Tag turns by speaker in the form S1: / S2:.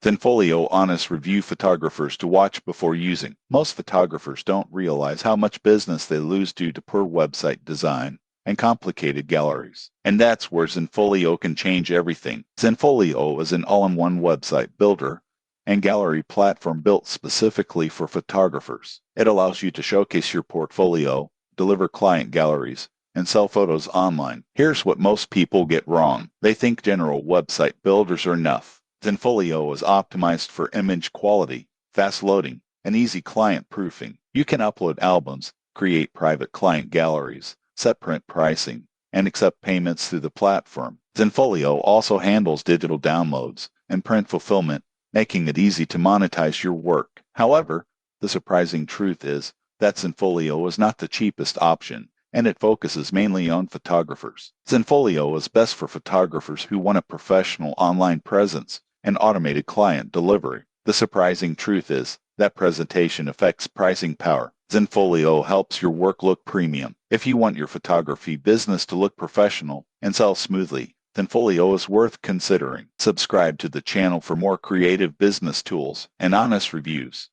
S1: Zenfolio Honest review photographers to watch before using. Most photographers don't realize how much business they lose due to poor website design and complicated galleries. And that's where Zenfolio can change everything. Zenfolio is an all-in-one website builder and gallery platform built specifically for photographers. It allows you to showcase your portfolio, deliver client galleries, and sell photos online. Here's what most people get wrong. They think general website builders are enough. Zenfolio is optimized for image quality, fast loading, and easy client proofing. You can upload albums, create private client galleries, set print pricing, and accept payments through the platform. Zenfolio also handles digital downloads and print fulfillment, making it easy to monetize your work. However, the surprising truth is that Zenfolio is not the cheapest option, and it focuses mainly on photographers. Zenfolio is best for photographers who want a professional online presence and automated client delivery. The surprising truth is that presentation affects pricing power. Zenfolio helps your work look premium. If you want your photography business to look professional and sell smoothly, Zenfolio is worth considering. Subscribe to the channel for more creative business tools and honest reviews.